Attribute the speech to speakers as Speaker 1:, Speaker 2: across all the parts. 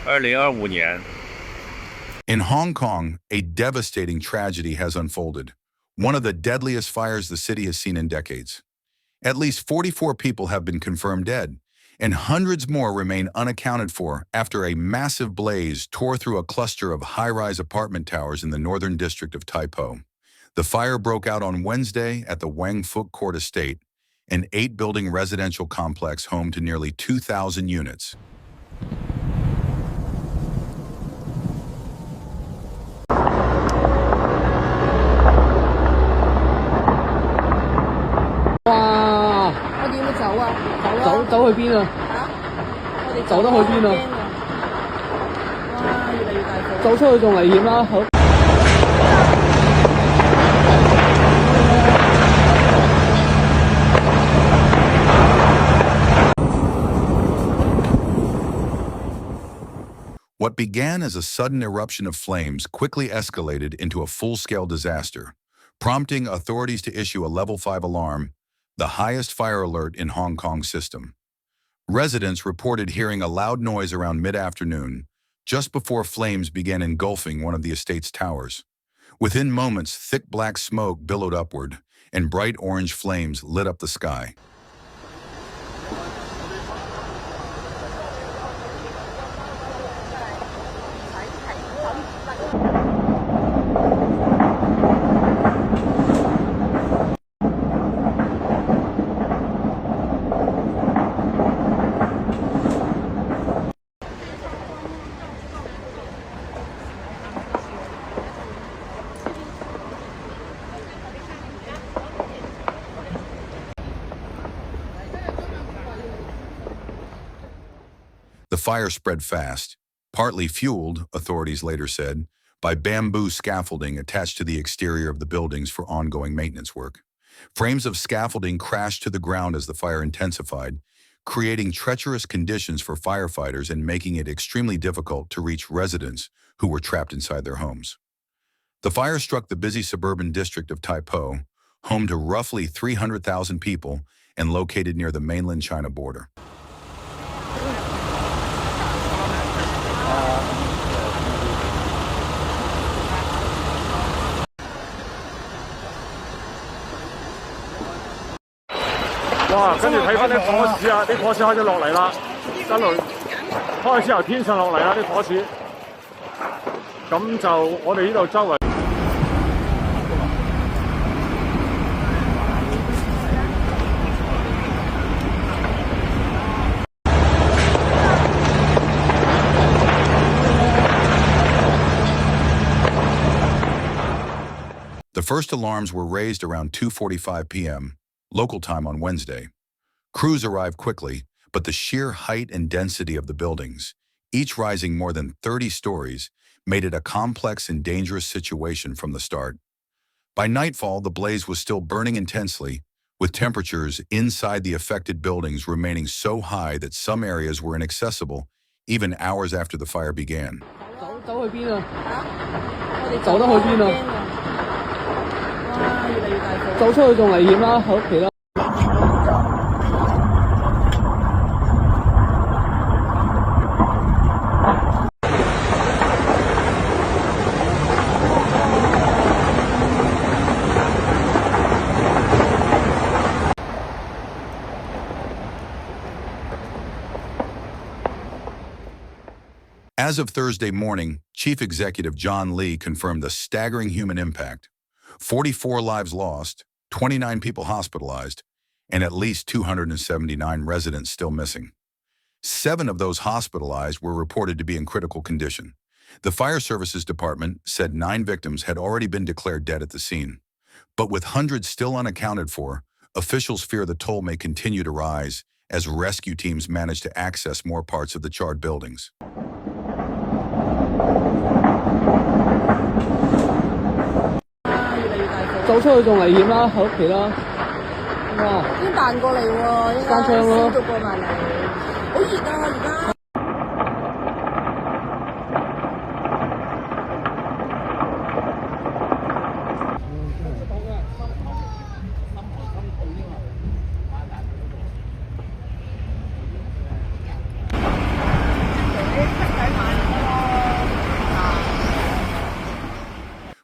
Speaker 1: 2025年。
Speaker 2: In Hong Kong, a devastating tragedy has unfolded, one of the deadliest fires the city has seen in decades. At least 44 people have been confirmed dead, and hundreds more remain unaccounted for after a massive blaze tore through a cluster of high-rise apartment towers in the northern district of Taipo. The fire broke out on Wednesday at the Wang Fuk Court estate, an 8-building residential complex home to nearly 2,000 units.
Speaker 3: Wow!
Speaker 4: 我哋要走啊？
Speaker 3: 走去邊啊？
Speaker 4: 我哋
Speaker 3: 走得去邊啊？
Speaker 4: 哇！越嚟越大火。
Speaker 3: 走出去仲危險啦！好。
Speaker 2: What began as a sudden eruption of flames quickly escalated into a full-scale disaster, prompting authorities to issue a Level 5 alarm, the highest fire alert in Hong Kong's system. Residents reported hearing a loud noise around mid-afternoon, just before flames began engulfing one of the estate's towers. Within moments, thick black smoke billowed upward, and bright orange flames lit up the sky. The fire spread fast, partly fueled, authorities later said, by bamboo scaffolding attached to the exterior of the buildings for ongoing maintenance work. Frames of scaffolding crashed to the ground as the fire intensified, creating treacherous conditions for firefighters and making it extremely difficult to reach residents who were trapped inside their homes. The fire struck the busy suburban district of Taipo, home to roughly 300,000 people and located near the mainland China border.
Speaker 1: Wow, 跟住睇翻啲火柱啊，啲火柱開始落嚟啦，一路開始由天上落嚟啦，啲火柱。咁就我哋呢度周圍。
Speaker 2: The first alarms were raised around 2:45 p.m. local time on Wednesday. Crews arrived quickly, but the sheer height and density of the buildings, each rising more than 30 stories, made it a complex and dangerous situation from the start. By nightfall, the blaze was still burning intensely, with temperatures inside the affected buildings remaining so high that some areas were inaccessible even hours after the fire began.
Speaker 3: 走去邊啊？我哋走得去邊啊？
Speaker 4: 哇！越嚟越大火。
Speaker 3: 走出去仲危險啦，喺屋企啦。
Speaker 2: As of Thursday morning, Chief Executive John Lee confirmed the staggering human impact. 44 lives lost, 29 people hospitalized, and at least 279 residents still missing. 7 of those hospitalized were reported to be in critical condition. The Fire Services Department said 9 victims had already been declared dead at the scene. But with hundreds still unaccounted for, officials fear the toll may continue to rise as rescue teams manage to access more parts of the charred buildings.
Speaker 3: 走出去仲危險啦，喺屋企啦。哇！
Speaker 4: 已經彈過嚟喎，應該
Speaker 3: 閂窗咯，
Speaker 4: 燒到過埋嚟，好熱啊而家。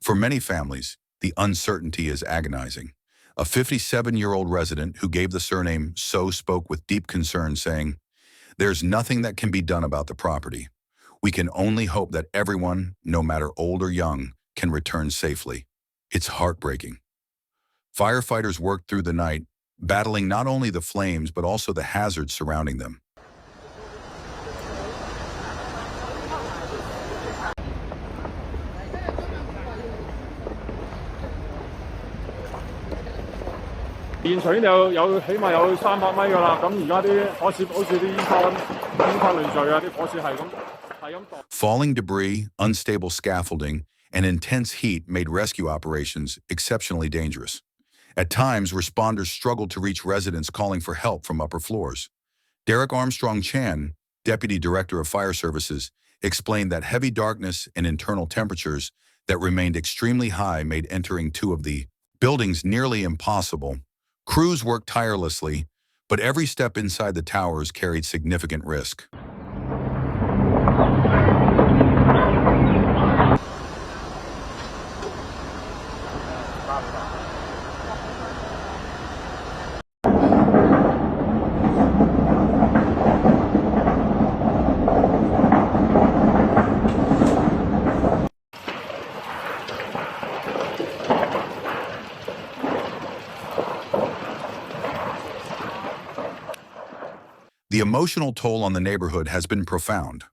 Speaker 2: For many families, the uncertainty is agonizing. A 57-year-old resident who gave the surname So spoke with deep concern, saying, "There's nothing that can be done about the property. We can only hope that everyone, no matter old or young, can return safely. It's heartbreaking." Firefighters worked through the night, battling not only the flames but also the hazards surrounding them.
Speaker 1: 現場有起碼有300米㗎啦，咁而家啲火舌好似啲煙花亂墜啊，啲火舌係咁墮。
Speaker 2: Falling debris, unstable scaffolding, and intense heat made rescue operations exceptionally dangerous. At times, responders struggled to reach residents calling for help from upper floors. Derek Armstrong Chan, Deputy Director of Fire Services, explained that heavy darkness and internal temperatures that remained extremely high made entering 2 of the buildings nearly impossible. Crews worked tirelessly, but every step inside the towers carried significant risk. The emotional toll on the neighborhood has been profound.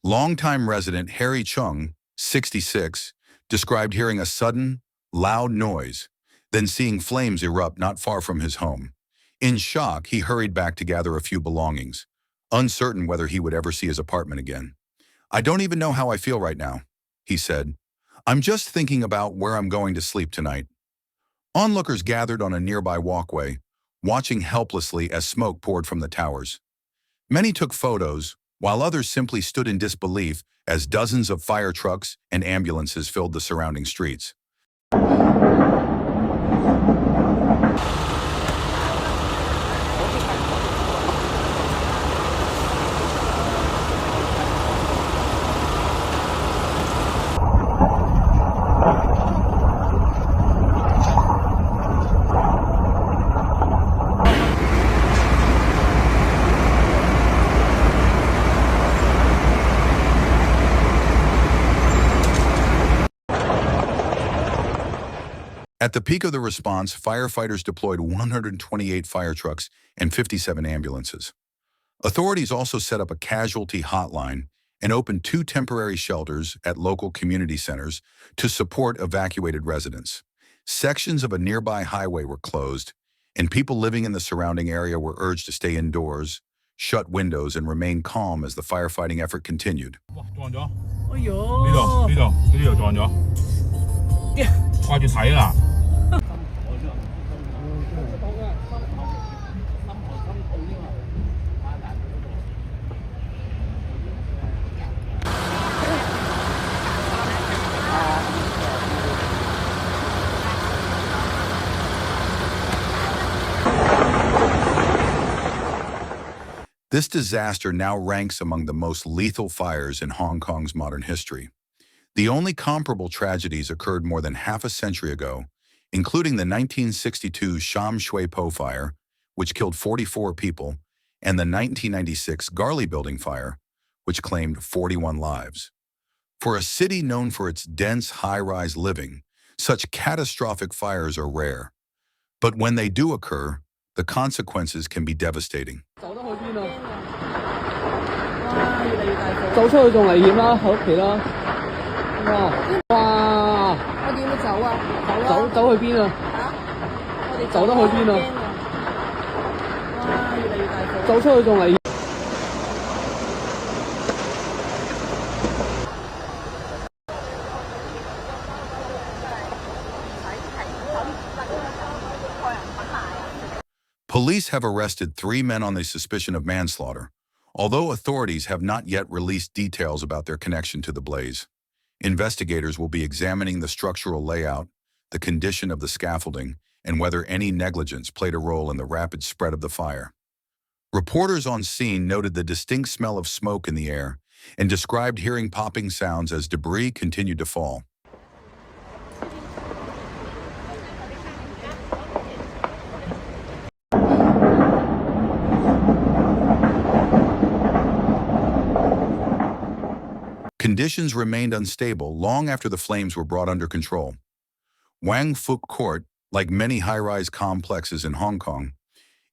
Speaker 2: Longtime resident Harry Chung, 66, described hearing a sudden, loud noise, then seeing flames erupt not far from his home. In shock, he hurried back to gather a few belongings, uncertain whether he would ever see his apartment again. "I don't even know how I feel right now," he said. "I'm just thinking about where I'm going to sleep tonight." Onlookers gathered on a nearby walkway, watching helplessly as smoke poured from the towers. Many took photos, while others simply stood in disbelief as dozens of fire trucks and ambulances filled the surrounding streets. At the peak of the response, firefighters deployed 128 fire trucks and 57 ambulances. Authorities also set up a casualty hotline and opened 2 temporary shelters at local community centers to support evacuated residents. Sections of a nearby highway were closed, and people living in the surrounding area were urged to stay indoors, shut windows, and remain calm as the firefighting effort continued.
Speaker 5: 撞咗，哎呦，呢度撞咗，掛住睇啦。 This disaster now ranks among the most lethal fires in Hong Kong's modern history. The only comparable tragedies occurred more than half a century ago, including the 1962 Sham Shui Po fire, which killed 44 people, and the 1996 Garley Building fire, which claimed 41 lives. For a city known for its dense, high-rise living, such catastrophic fires are rare. But when they do occur, the consequences can be devastating.
Speaker 3: 走出去仲危險啦，喺屋企啦。哇！
Speaker 4: 我哋要走啊？
Speaker 3: 走去邊啊？
Speaker 4: 我哋
Speaker 3: 走得去邊啊？
Speaker 4: 哇！越嚟越大風。
Speaker 3: 走出去仲危險。
Speaker 2: Police have arrested 3 men on the suspicion of manslaughter, although authorities have not yet released details about their connection to the blaze. Investigators will be examining the structural layout, the condition of the scaffolding, and whether any negligence played a role in the rapid spread of the fire. Reporters on scene noted the distinct smell of smoke in the air and described hearing popping sounds as debris continued to fall. Conditions remained unstable long after the flames were brought under control. Wang Fuk Court, like many high-rise complexes in Hong Kong,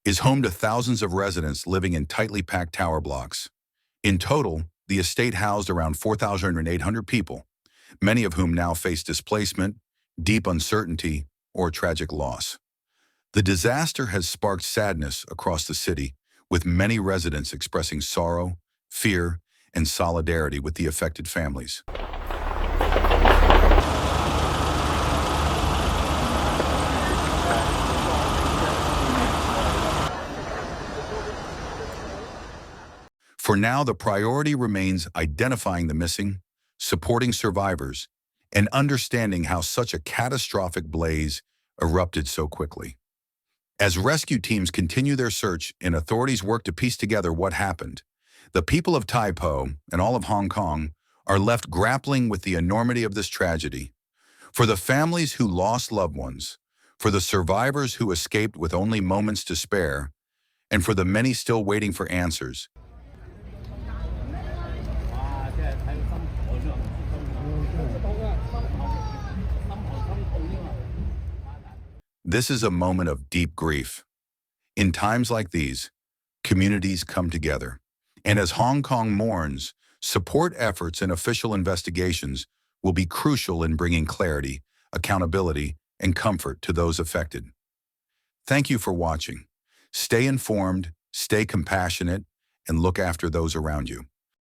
Speaker 2: is home to thousands of residents living in tightly packed tower blocks. In total, the estate housed around 4,800 people, many of whom now face displacement, deep uncertainty, or tragic loss. The disaster has sparked sadness across the city, with many residents expressing sorrow, fear, and solidarity with the affected families. For now, the priority remains identifying the missing, supporting survivors, and understanding how such a catastrophic blaze erupted so quickly. As rescue teams continue their search and authorities work to piece together what happened, the people of Taipo and all of Hong Kong are left grappling with the enormity of this tragedy. For the families who lost loved ones, for the survivors who escaped with only moments to spare, and for the many still waiting for answers, this is a moment of deep grief. In times like these, communities come together. And as Hong Kong mourns, support efforts and official investigations will be crucial in bringing clarity, accountability, and comfort to those affected. Thank you for watching. Stay informed, stay compassionate, and look after those around you.